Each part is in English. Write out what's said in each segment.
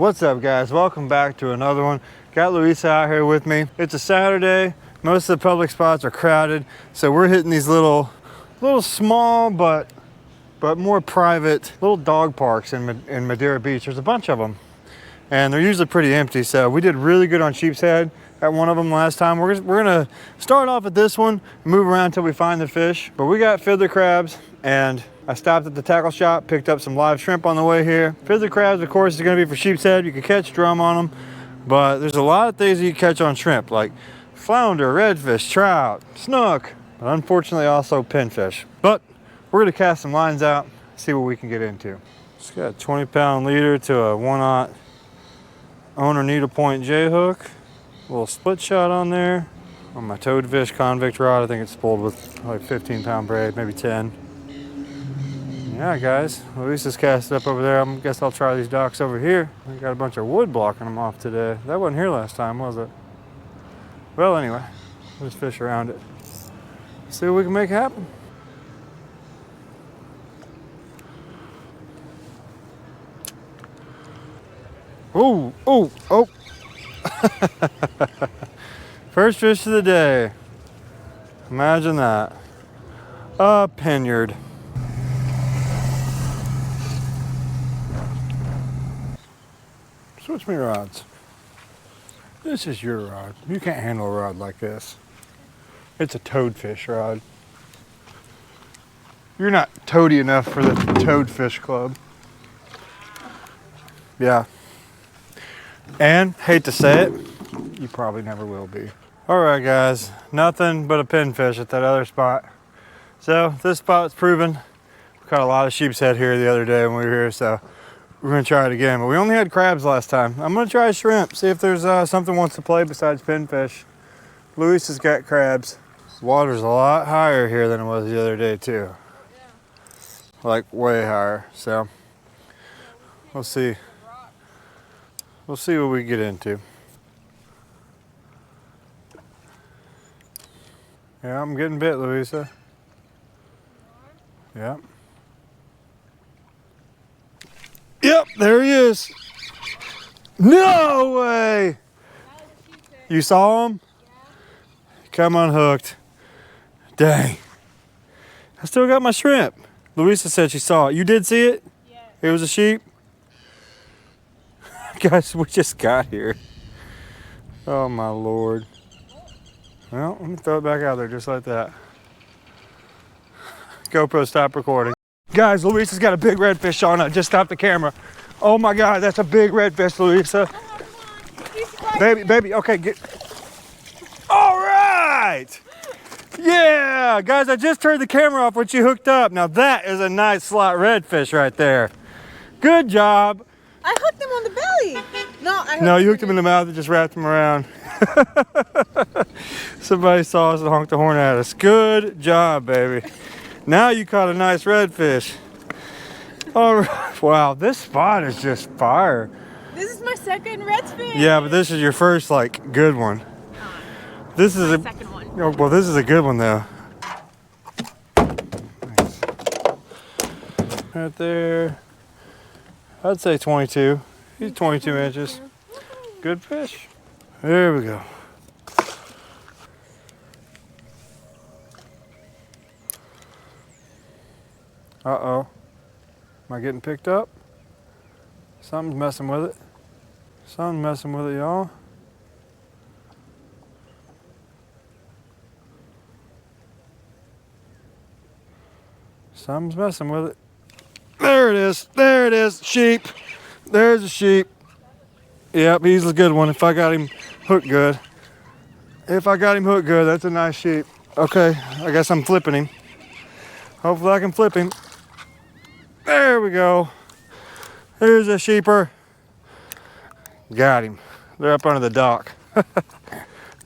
What's up, guys? Welcome back to another one. Got Luisa out here with me. It's a Saturday. Most of the public spots are crowded, so we're hitting these little small but more private little dog parks in Madeira Beach. There's a bunch of them, and they're usually pretty empty. So we did really good on Sheepshead at one of them last time. We're gonna start off at this one, move around until we find the fish. But we got fiddler crabs, and I stopped at the tackle shop, picked up some live shrimp on the way here. Fiddler crabs, of course, is gonna be for Sheepshead. You can catch drum on them, but there's a lot of things you can catch on shrimp, like flounder, redfish, trout, snook, but unfortunately also pinfish. But we're gonna cast some lines out, see what we can get into. It's got a 20-pound leader to a 1/0 owner needlepoint J-hook. A little split shot on there. On my toadfish convict rod, I think it's spooled with like 15-pound braid, maybe 10. Yeah, guys, Luisa's cast up over there. I guess I'll try these docks over here. We got a bunch of wood blocking them off today. That wasn't here last time, was it? Well, anyway, let's fish around it. See what we can make happen. Oh, oh, oh. First fish of the day. Imagine that. A piniard. Switch me rods. This is your rod. You can't handle a rod like this. It's a toadfish rod. You're not toady enough for the Toadfish Club. Yeah. And, hate to say it, you probably never will be. All right, guys, nothing but a pinfish at that other spot. So this spot's proven. We caught a lot of sheepshead here the other day when we were here, so we're gonna try it again. But we only had crabs last time. I'm gonna try shrimp, see if there's something wants to play besides pinfish. Luis has got crabs. Water's a lot higher here than it was the other day too. Like way higher, so we'll see. We'll see what we get into. Yeah, I'm getting bit, Luisa. Yeah. Yep, there he is. No way! You saw him? Come unhooked. Dang. I still got my shrimp. Luisa said she saw it. You did see it? Yeah. It was a sheep? Guys, we just got here. Oh my Lord. Well, let me throw it back out there just like that. GoPro, stop recording. Guys, Luisa's got a big redfish on it. Just stop the camera. Oh my God, that's a big redfish, Luisa. Baby, okay, get. All right. Yeah, guys, I just turned the camera off when she hooked up. Now that is a nice slot redfish right there. Good job. I hooked him on the belly. No, you hooked him in the mouth and just wrapped him around. Somebody saw us and honked the horn at us. Good job, baby. Now you caught a nice redfish. All right. Wow, this spot is just fire. This is my second redfish. Yeah, but this is your first, like, good one. This is a second one. Oh, well, this is a good one, though. Nice. Right there. I'd say 22. He's 22 inches. Good fish. There we go. Uh-oh. Am I getting picked up? Something's messing with it. Something's messing with it, y'all. Something's messing with it. There it is. There it is. Sheep. There's a sheep. Yep, he's a good one if I got him hooked good. If I got him hooked good, that's a nice sheep. Okay, I guess I'm flipping him. Hopefully I can flip him. There we go. There's a sheeper. Got him. They're up under the dock.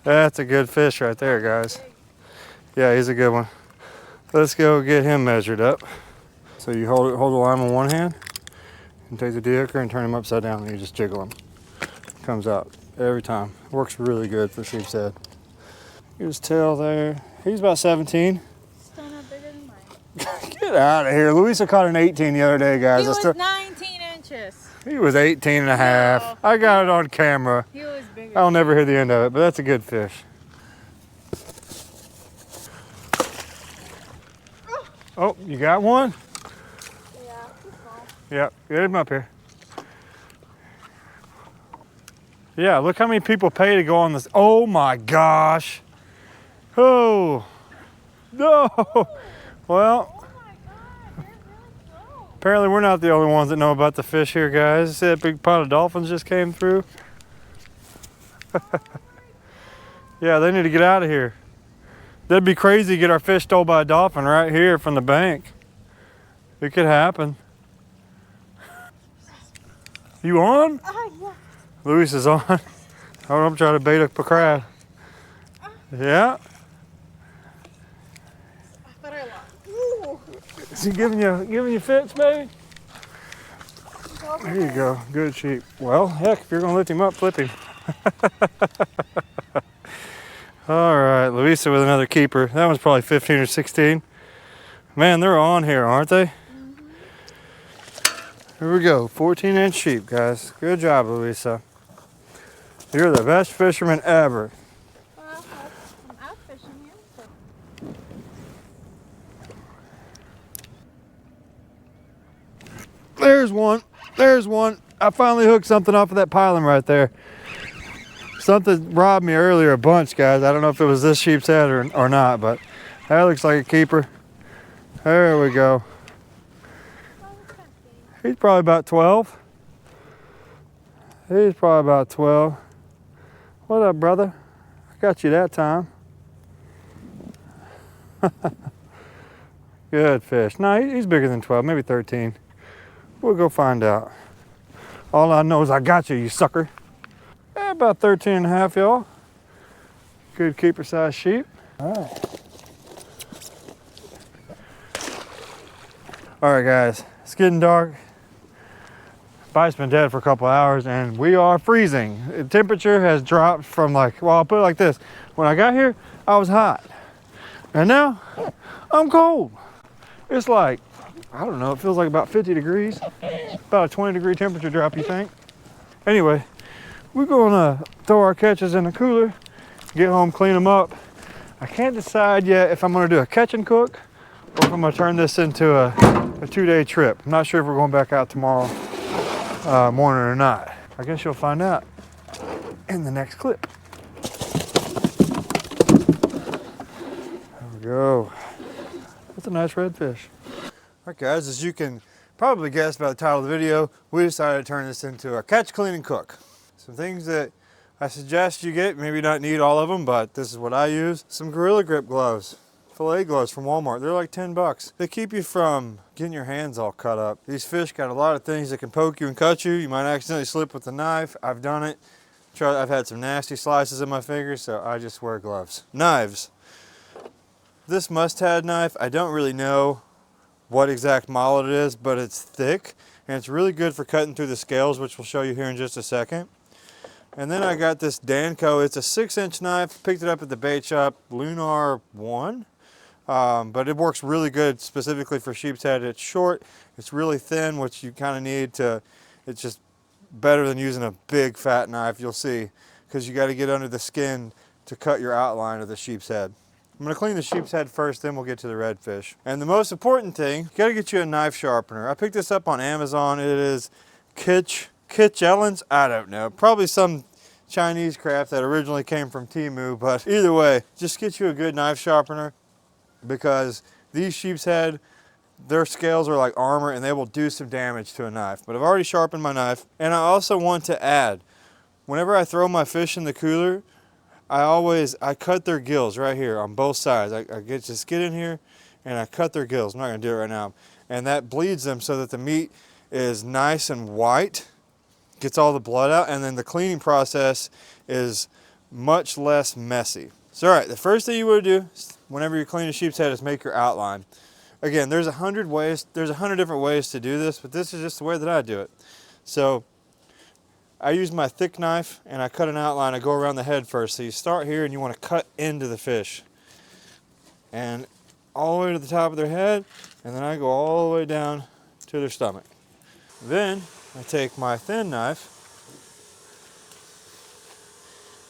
That's a good fish right there, guys. Yeah, he's a good one. Let's go get him measured up. So you hold the line in one hand and take the de-hooker and turn him upside down and you just jiggle him. Comes out every time. Works really good for sheepshead. His tail there. He's about 17. Still not bigger than mine. Get out of here. Luisa caught an 18 the other day, guys. He was 19 inches. He was 18 and a half. No. I got it on camera. He was bigger. I'll never hear the end of it, but that's a good fish. Oh, you got one? Yeah, too small. Yep, get him up here. Yeah, look how many people pay to go on this. Oh my gosh. Oh, no. Well, Oh my god, they're really slow. apparently we're not the only ones that know about the fish here, guys. See that big pot of dolphins just came through? Yeah, they need to get out of here. That'd be crazy to get our fish stole by a dolphin right here from the bank. It could happen. You on? Yeah. Luis is on. I'm trying to bait up a crab. Yeah. I thought I lost. Ooh. Is he giving you fits, baby? There you go. Good sheep. Well, heck, if you're gonna lift him up, flip him. All right, Luisa with another keeper. That one's probably 15 or 16. Man, they're on here, aren't they? Here we go, 14-inch sheep, guys. Good job, Luisa. You're the best fisherman ever. Well, I'm out fishing here. So. There's one. There's one. I finally hooked something off of that piling right there. Something robbed me earlier a bunch, guys. I don't know if it was this sheep's head or not, but that looks like a keeper. There we go. He's probably about 12. He's probably about 12. What up, brother? I got you that time. Good fish. No, he's bigger than 12, maybe 13. We'll go find out. All I know is I got you, you sucker. Yeah, about 13 and a half, y'all. Good keeper size sheep. All right. All right, guys, it's getting dark. Bite's been dead for a couple hours and we are freezing. The temperature has dropped from like, well, I'll put it like this. When I got here, I was hot. And now, I'm cold. It's like, I don't know, it feels like about 50 degrees. About a 20-degree temperature drop, you think? Anyway, we're gonna throw our catches in the cooler, get home, clean them up. I can't decide yet if I'm gonna do a catch and cook or if I'm gonna turn this into a 2-day trip. I'm not sure if we're going back out tomorrow morning or not. I guess you'll find out in the next clip. There we go. That's a nice redfish. All right, guys, as you can probably guess by the title of the video, we decided to turn this into a catch, clean, and cook. Some things that I suggest you get, maybe not need all of them, but this is what I use. Some Gorilla Grip gloves, fillet gloves from Walmart. They're like 10 bucks. They keep you from getting your hands all cut up. These fish got a lot of things that can poke you and cut you. You might accidentally slip with the knife. I've done it. I've had some nasty slices in my fingers, so I just wear gloves. Knives. This must-have knife, I don't really know what exact model it is, but it's thick and it's really good for cutting through the scales, which we'll show you here in just a second. And then I got this Danco. It's a 6-inch knife. Picked it up at the bait shop, Lunar 1. But it works really good specifically for sheep's head. It's short, it's really thin, which you kind of need to, it's just better than using a big fat knife, you'll see, because you got to get under the skin to cut your outline of the sheep's head. I'm going to clean the sheep's head first, then we'll get to the redfish. And the most important thing, you got to get you a knife sharpener. I picked this up on Amazon. It is Kitchellen's, I don't know, probably some Chinese craft that originally came from Temu, but either way, just get you a good knife sharpener, because these sheep's head, their scales are like armor and they will do some damage to a knife. But I've already sharpened my knife. And I also want to add, whenever I throw my fish in the cooler, I cut their gills right here on both sides. I just get in here and I cut their gills. I'm not gonna do it right now. And that bleeds them so that the meat is nice and white, gets all the blood out, and then the cleaning process is much less messy. So all right, the first thing you want to do whenever you clean a sheep's head is make your outline. Again, there's 100 different ways to do this, but this is just the way that I do it. So I use my thick knife and I cut an outline. I go around the head first. So you start here and you want to cut into the fish. And all the way to the top of their head, and then I go all the way down to their stomach. Then I take my thin knife,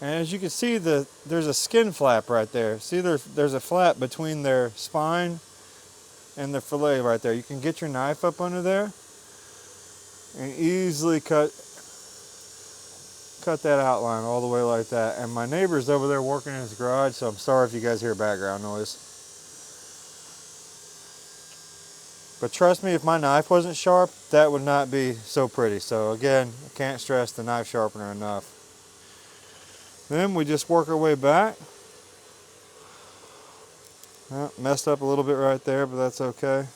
and as you can see, there's a skin flap right there. See, there's a flap between their spine and the fillet right there. You can get your knife up under there and easily cut that outline all the way like that. And my neighbor's over there working in his garage, so I'm sorry if you guys hear background noise. But trust me, if my knife wasn't sharp, that would not be so pretty. So again, I can't stress the knife sharpener enough. Then we just work our way back. Well, messed up a little bit right there, but that's okay.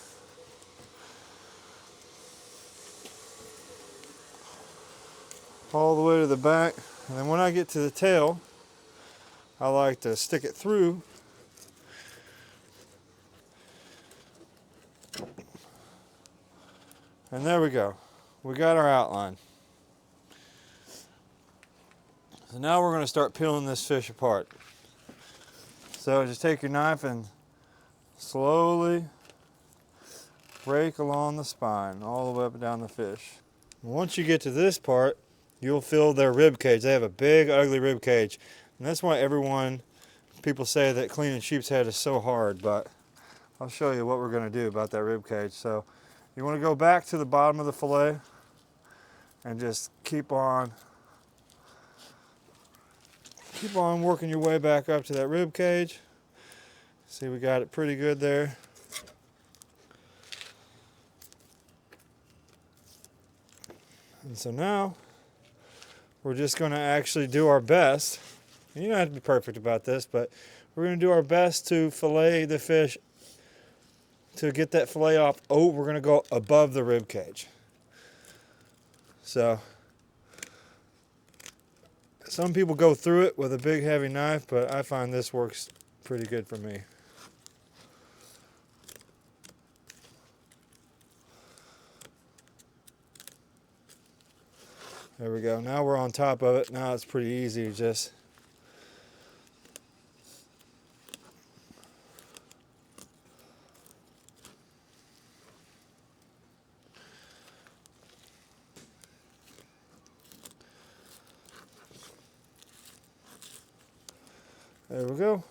All the way to the back. And then when I get to the tail, I like to stick it through. And there we go. We got our outline. So now we're going to start peeling this fish apart. So just take your knife and slowly rake along the spine all the way up and down the fish. Once you get to this part, you'll feel their rib cage. They have a big, ugly rib cage. And that's why people say that cleaning sheep's head is so hard, but I'll show you what we're going to do about that rib cage. So you want to go back to the bottom of the fillet and just keep on working your way back up to that rib cage. See, we got it pretty good there. And so now we're just going to actually do our best. And you don't have to be perfect about this, but we're going to do our best to fillet the fish, to get that fillet off. Oh, we're going to go above the rib cage. So some people go through it with a big heavy knife, but I find this works pretty good for me. There we go. Now we're on top of it. Now it's pretty easy to just there we go.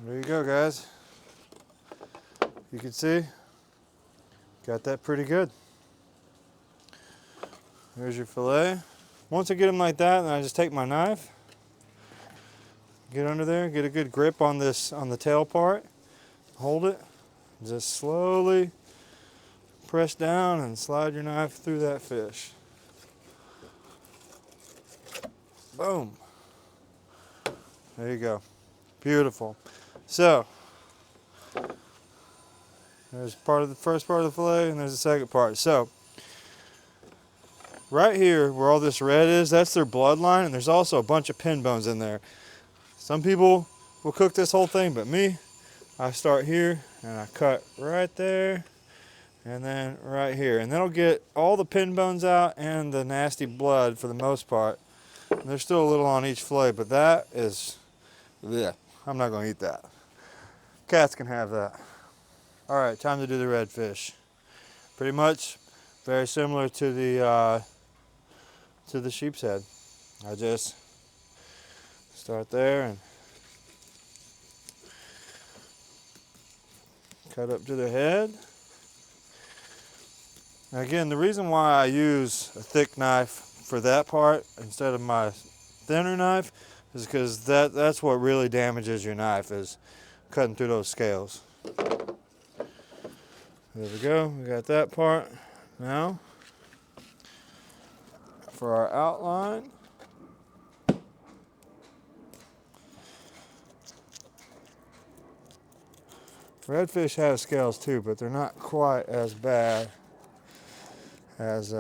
There you go, guys. You can see, got that pretty good. There's your fillet. Once I get them like that, then I just take my knife, get under there, get a good grip on the tail part, hold it, just slowly press down and slide your knife through that fish. Boom. There you go. Beautiful. So, there's the first part of the fillet, and there's the second part. So, right here where all this red is, that's their bloodline, and there's also a bunch of pin bones in there. Some people will cook this whole thing, but me, I start here and I cut right there and then right here. And that'll get all the pin bones out and the nasty blood for the most part. And there's still a little on each fillet, but that is, yeah, I'm not going to eat that. Cats can have that. All right, time to do the redfish. Pretty much very similar to the sheep's head. I just start there and cut up to the head. Now again, the reason why I use a thick knife for that part instead of my thinner knife is because that's what really damages your knife, is cutting through those scales. There we go, we got that part. Now, for our outline, redfish have scales too, but they're not quite as bad as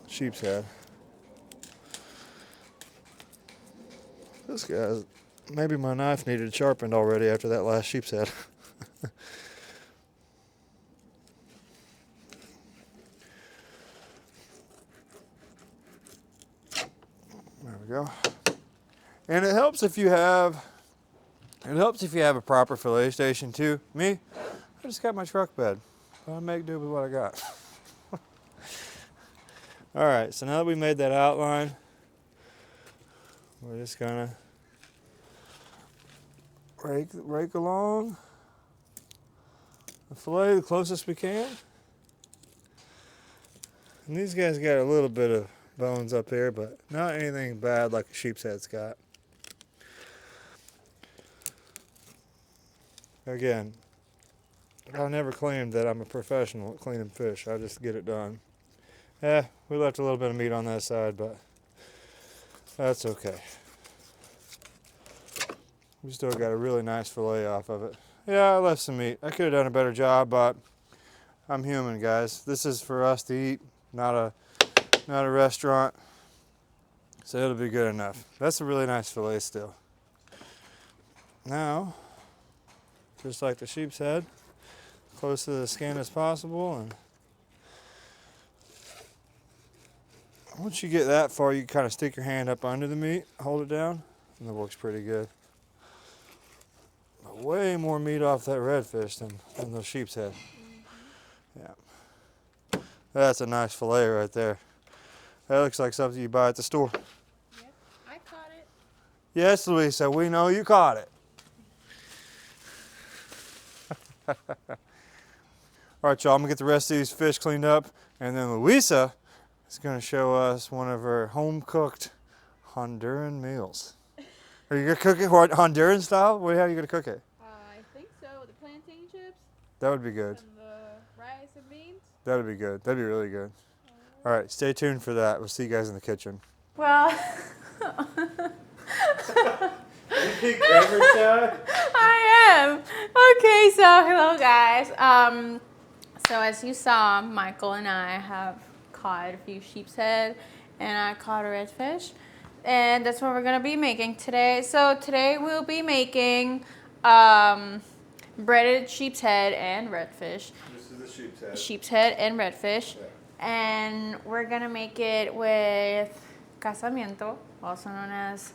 sheep's head. This guy's, maybe my knife needed sharpened already after that last sheep's head. There we go. And it helps if you have a proper fillet station too. Me, I just got my truck bed. I'll make do with what I got. All right, so now that we made that outline, we're just gonna rake along the fillet the closest we can. And these guys got a little bit of bones up here, but not anything bad like a sheep's head's got. Again, I'll never claim that I'm a professional at cleaning fish. I just get it done. Yeah, we left a little bit of meat on that side, but that's okay. We still got a really nice fillet off of it. Yeah, I left some meat. I could have done a better job, but I'm human, guys. This is for us to eat, not a restaurant. So it'll be good enough. That's a really nice fillet still. Now, just like the sheep's head, close to the skin as possible, and once you get that far, you can kind of stick your hand up under the meat, hold it down, and it works pretty good. But way more meat off that redfish than the sheep's head. Yeah, that's a nice fillet right there. That looks like something you buy at the store. Yep, I caught it. Yes, Luisa, we know you caught it. All right, y'all, I'm gonna get the rest of these fish cleaned up, and then Luisa is gonna show us one of her home-cooked Honduran meals. Are you gonna cook it Honduran style? How are you gonna cook it? I think so. The plantain chips That would be good. and the rice and beans. That would be good. That'd be really good. All right, stay tuned for that. We'll see you guys in the kitchen. Well, I am. Okay, so hello guys. So as you saw, Michael and I have caught a few sheep's head and I caught a redfish. And that's what we're gonna be making today. So today we'll be making breaded sheep's head and redfish. This is the sheep's head. Sheep's head and redfish. Yeah. And we're gonna make it with casamiento, also known as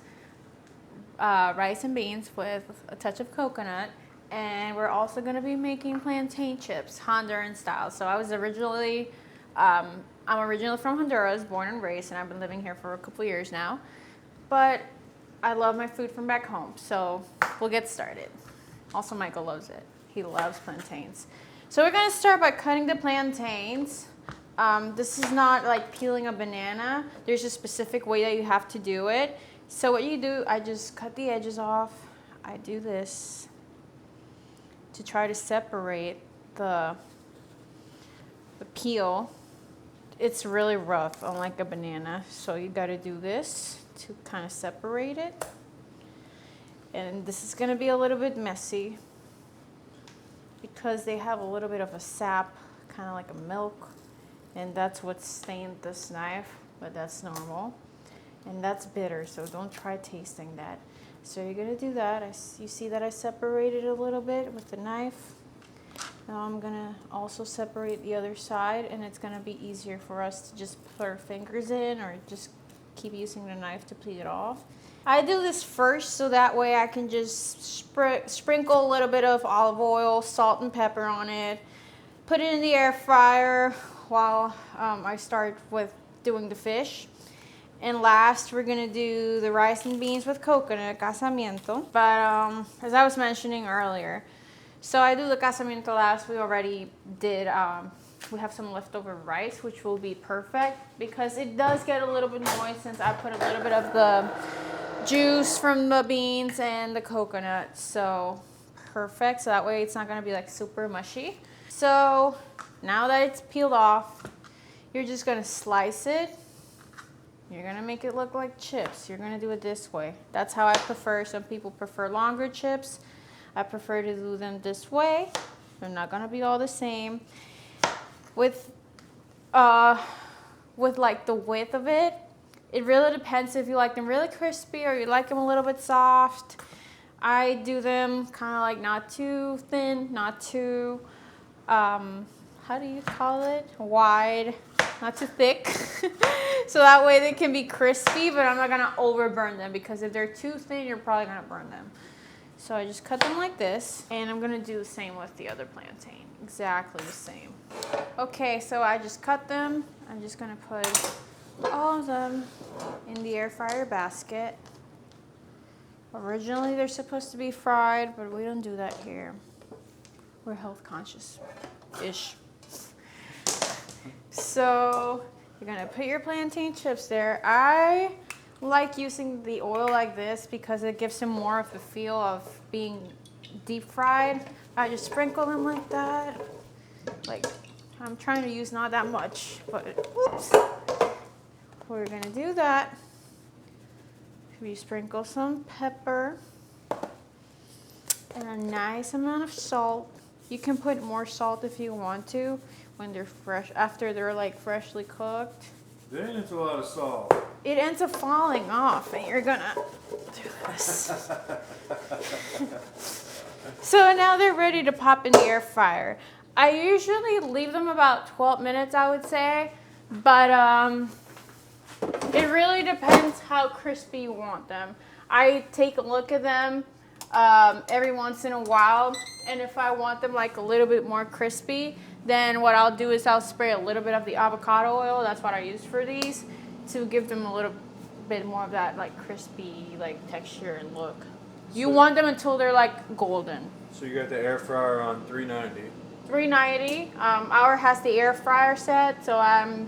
rice and beans with a touch of coconut. And we're also gonna be making plantain chips, Honduran style. So I was originally, I'm originally from Honduras, born and raised, and I've been living here for a couple years now. But I love my food from back home, so we'll get started. Also, Michael loves it. He loves plantains. So we're gonna start by cutting the plantains. This is not like peeling a banana. There's a specific way that you have to do it. So what you do, I just cut the edges off. I do this to try to separate the peel. It's really rough, unlike a banana. So you gotta do this to kind of separate it. And this is gonna be a little bit messy because they have a little bit of a sap, kind of like a milk. And that's what stained this knife, but that's normal. And that's bitter, so don't try tasting that. So you're gonna do that. You see that I separated a little bit with the knife. Now I'm gonna also separate the other side, and it's gonna be easier for us to just put our fingers in or just keep using the knife to peel it off. I do this first so that way I can just sprinkle a little bit of olive oil, salt and pepper on it, put it in the air fryer while I start with doing the fish. And last, we're gonna do the rice and beans with coconut, casamiento. But as I was mentioning earlier, so I do the casamiento last. We already did, we have some leftover rice, which will be perfect because it does get a little bit moist since I put a little bit of the juice from the beans and the coconut. So perfect, so that way it's not gonna be like super mushy. So now that it's peeled off, you're just gonna slice it. You're gonna make it look like chips. You're gonna do it this way. That's how I prefer. Some people prefer longer chips. I prefer to do them this way. They're not gonna be all the same. With like the width of it, it really depends if you like them really crispy or you like them a little bit soft. I do them kind of like not too thin, not too, how do you call it? Wide. not too thick. So that way they can be crispy, but I'm not gonna overburn them because if they're too thin, you're probably gonna burn them. So I just cut them like this, and I'm gonna do the same with the other plantain. Exactly the same. Okay, so I just cut them. I'm just gonna put all of them in the air fryer basket. Originally, they're supposed to be fried, but we don't do that here. We're health conscious-ish. So you're gonna put your plantain chips there. I like using the oil like this because it gives them more of the feel of being deep fried. I just sprinkle them like that. Like, I'm trying to use not that much, but whoops. We're gonna do that. We sprinkle some pepper and a nice amount of salt. You can put more salt if you want to when they're fresh, after they're like freshly cooked. Then it's a lot of salt. It ends up falling off and you're gonna do this. So now they're ready to pop in the air fryer. I usually leave them about 12 minutes, I would say, but it really depends how crispy you want them. I take a look at them every once in a while, and if I want them like a little bit more crispy, then what I'll do is I'll spray a little bit of the avocado oil. That's what I use for these, to give them a little bit more of that like crispy like texture and look. You want them until they're like golden. So you got the air fryer on 390. 390. Our has the air fryer set, so I'm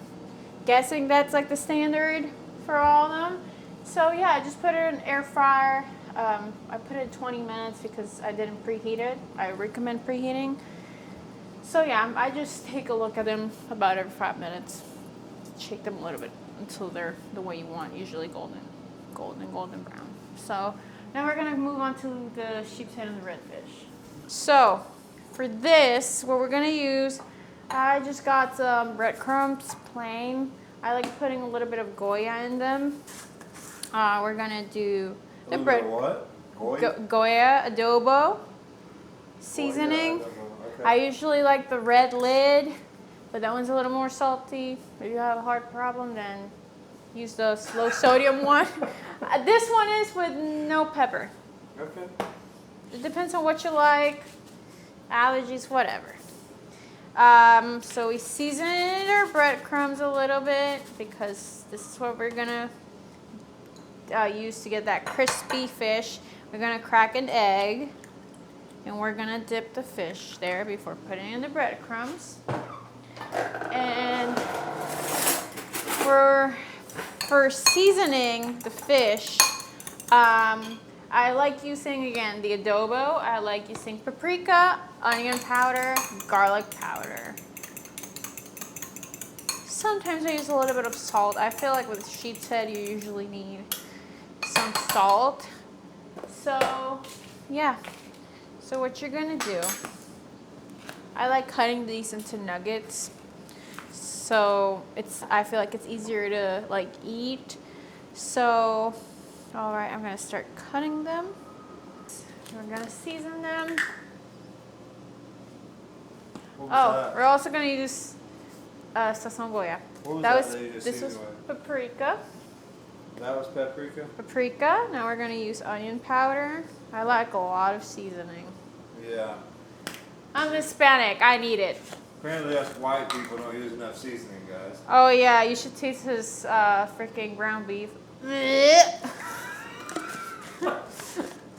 guessing that's like the standard for all of them. So yeah, I just put it in air fryer. I put it 20 minutes because I didn't preheat it. I recommend preheating. So yeah, I just take a look at them about every 5 minutes. Shake them a little bit until they're the way you want, usually golden brown. So now we're gonna move on to the sheepshead and the redfish. So for this, what we're gonna use, I just got some breadcrumbs, plain. I like putting a little bit of Goya in them. We're gonna do the bread. What? Goya adobo seasoning. Okay. I usually like the red lid, but that one's a little more salty. If you have a heart problem, then use the low sodium one. This one is with no pepper. Okay. It depends on what you like, allergies, whatever. So we seasoned our breadcrumbs a little bit because this is what we're gonna use to get that crispy fish. We're gonna crack an egg and we're gonna dip the fish there before putting in the breadcrumbs. And for seasoning the fish, I like using, again, the adobo. I like using paprika, onion powder, garlic powder. Sometimes I use a little bit of salt. I feel like with sheepshead, you usually need some salt. So, yeah. So what you're gonna do, I like cutting these into nuggets. So I feel like it's easier to like eat. So, all right, I'm gonna start cutting them. We're gonna season them. We're also gonna use sazon Goya. This was paprika. That was paprika? Paprika. Now we're gonna use onion powder. I like a lot of seasoning. Yeah. I'm Hispanic, I need it. Apparently us white people don't use enough seasoning, guys. Oh yeah, you should taste his freaking ground beef.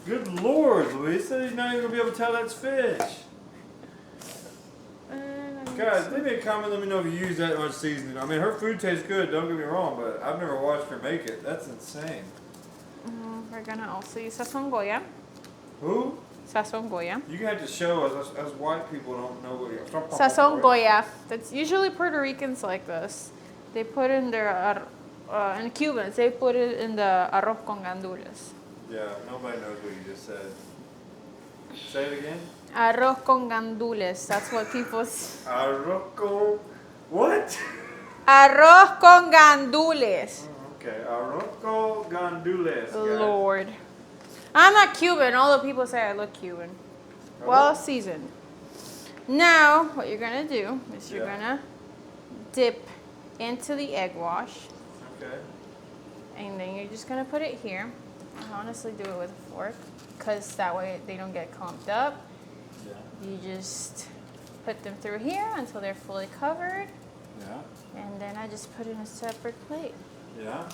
Good Lord, Luisa, you're not even gonna be able to tell that's fish. Guys, leave me a comment, let me know if you use that much seasoning. I mean, her food tastes good, don't get me wrong, but I've never watched her make it. That's insane. We're gonna also use sazon Goya. Who? Sazon Goya. You have to show us white people don't know what you're Sazon Goya. That's usually Puerto Ricans like this. They put in their, and Cubans, they put it in the arroz con gandules. Yeah, nobody knows what you just said. Say it again. Arroz con gandules. That's what people. Arroz con what? Arroz con gandules. Okay, arroz con gandules. Lord. I'm not Cuban, although people say I look Cuban. Well seasoned. Now, what you're gonna do is you're gonna dip into the egg wash. Okay. And then you're just gonna put it here. I honestly do it with a fork because that way they don't get clumped up. Yeah. You just put them through here until they're fully covered. Yeah. And then I just put in a separate plate. Yeah.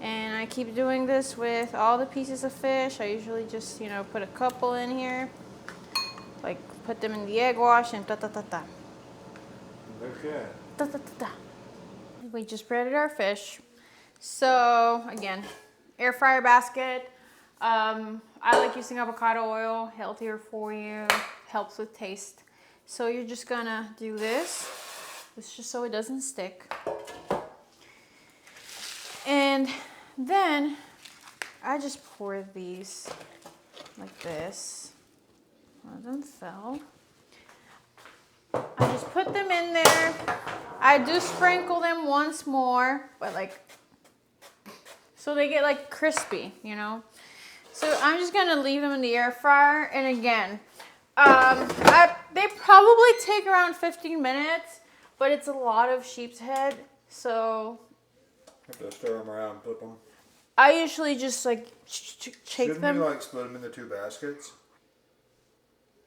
And I keep doing this with all the pieces of fish. I usually just, you know, put a couple in here. Like put them in the egg wash and ta-ta-ta-ta. Okay. Ta-ta-ta-ta. We just breaded our fish. So again, air fryer basket. I like using avocado oil, healthier for you, helps with taste. So you're just gonna do this. It's just so it doesn't stick. And then I just pour these like this. One of them fell. I just put them in there. I do sprinkle them once more, but like, so they get like crispy, you know? So I'm just gonna leave them in the air fryer. And again, they probably take around 15 minutes, but it's a lot of sheep's head. So Have to stir them around, flip them. I usually just like shake them. Shouldn't you like split them into 2 baskets?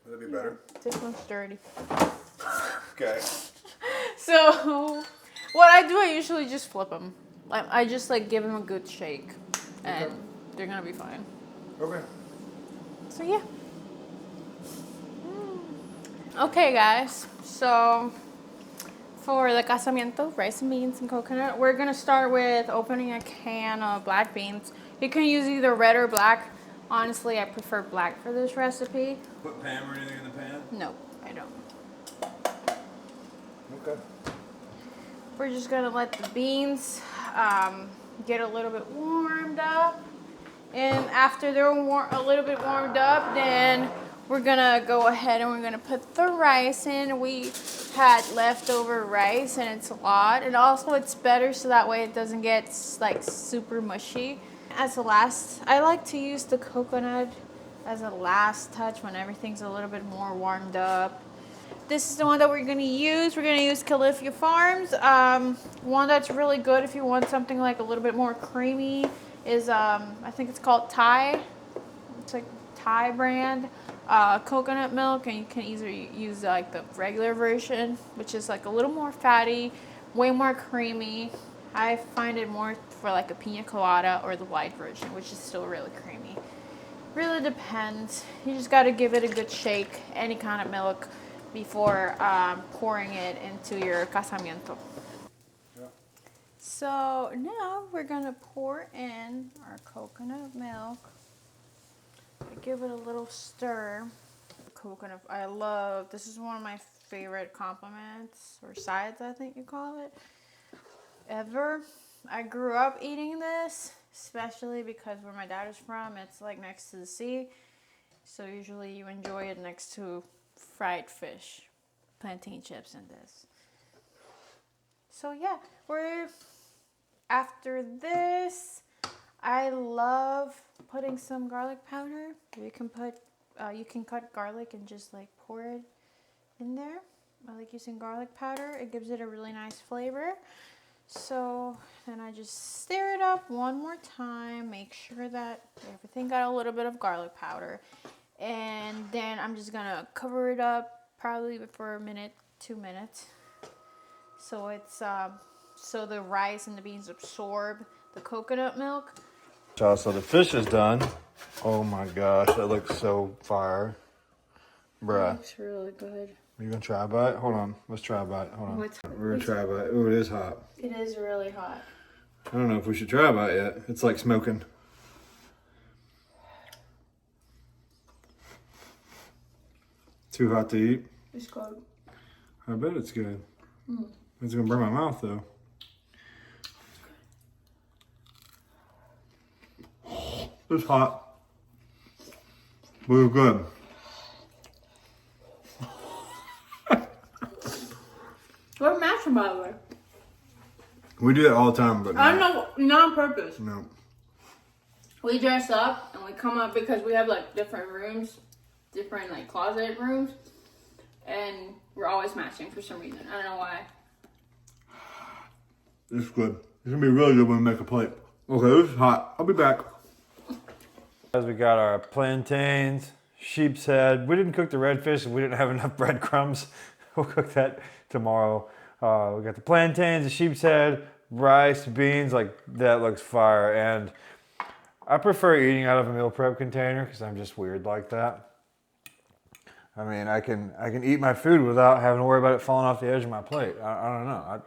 Would that be better? This one's dirty. Okay. So what I do, I usually just flip them. I just like give them a good shake, and Okay. they're gonna be fine. Okay. So yeah. Okay, guys. So for the casamiento, rice and beans and coconut, we're gonna start with opening a can of black beans. You can use either red or black. Honestly, I prefer black for this recipe. Put Pam or anything in the pan? No, I don't. Okay. We're just gonna let the beans get a little bit warmed up. And after they're a little bit warmed up, then we're gonna go ahead and we're gonna put the rice in. We had leftover rice and it's a lot. And also it's better so that way it doesn't get like super mushy. As a last, I like to use the coconut as a last touch when everything's a little bit more warmed up. This is the one that we're gonna use. We're gonna use Califia Farms. One that's really good if you want something like a little bit more creamy is, I think it's called Thai. It's like Thai brand. Coconut milk, and you can either use like the regular version, which is like a little more fatty, way more creamy. I find it more for like a pina colada or the white version, which is still really creamy. Really depends. You just got to give it a good shake, any kind of milk, before pouring it into your casamiento. Yeah. So now we're gonna pour in our coconut milk. Give it a little stir. Coconut, I love, this is one of my favorite compliments, or sides I think you call it, ever. I grew up eating this, especially because where my dad is from, it's like next to the sea. So usually you enjoy it next to fried fish, plantain chips and this. So yeah, after this, I love putting some garlic powder. You can cut garlic and just like pour it in there. I like using garlic powder. It gives it a really nice flavor. So then I just stir it up one more time, make sure that everything got a little bit of garlic powder. And then I'm just gonna cover it up probably for a minute, 2 minutes. So it's so the rice and the beans absorb the coconut milk. So the fish is done. Oh my gosh, that looks so fire. Bruh. It looks really good. Are you gonna try a bite? Hold on, let's try a bite. Hold on. We're gonna try a bite. Ooh, it is hot. It is really hot. I don't know if we should try a bite yet. It's like smoking. Too hot to eat? It's good. I bet it's good. It's gonna burn my mouth though. It's hot. But it's good. We're mashing, by the way. We do that all the time, but I know, not on purpose. no. We dress up and we come up because we have like different rooms, different like closet rooms, and we're always matching for some reason. I don't know why. It's good. It's gonna be really good when we make a plate. Okay, this is hot. I'll be back. As we got our plantains, sheep's head. We didn't cook the redfish. We didn't have enough breadcrumbs. We'll cook that tomorrow. We got the plantains, the sheep's head, rice, beans. Like that looks fire. And I prefer eating out of a meal prep container because I'm just weird like that. I mean, I can eat my food without having to worry about it falling off the edge of my plate. I don't know.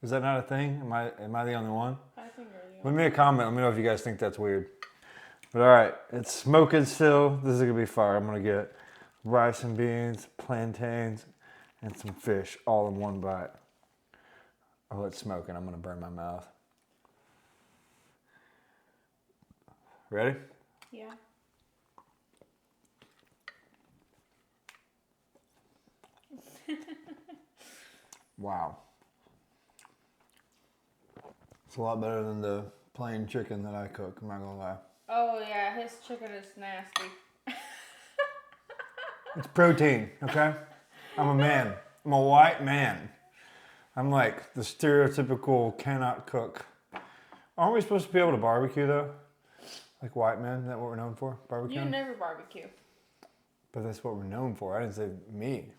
Is that not a thing? Am I the only one? I think you're the only Leave me a comment. Let me know if you guys think that's weird. But all right, it's smoking still. This is gonna be fire. I'm gonna get rice and beans, plantains, and some fish all in one bite. Oh, it's smoking. I'm gonna burn my mouth. Ready? Yeah. Wow. It's a lot better than the plain chicken that I cook, I'm not gonna lie. Oh yeah, his chicken is nasty. It's protein, okay? I'm a man. I'm a white man. I'm like the stereotypical cannot cook. Aren't we supposed to be able to barbecue though? Like white men, is that what we're known for? Barbecue? You never barbecue. But that's what we're known for. I didn't say me.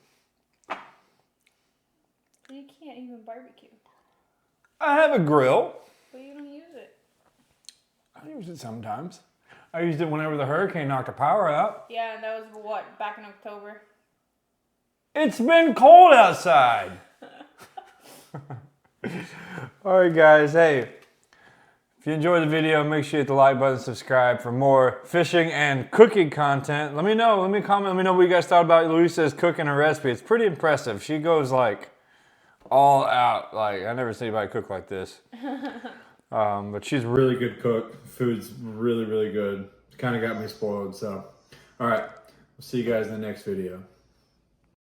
You can't even barbecue. I have a grill. But you don't use it. I use it sometimes. I used it whenever the hurricane knocked the power out. Yeah, and that was what, back in October? It's been cold outside. All right, guys. Hey, if you enjoyed the video, make sure you hit the like button, subscribe for more fishing and cooking content. Let me know. Let me comment. Let me know what you guys thought about Luisa's cooking her recipe. It's pretty impressive. She goes like all out. Like I never seen anybody cook like this. But she's a really good cook. Food's really, really good. Kind of got me spoiled. So, all right. We'll see you guys in the next video.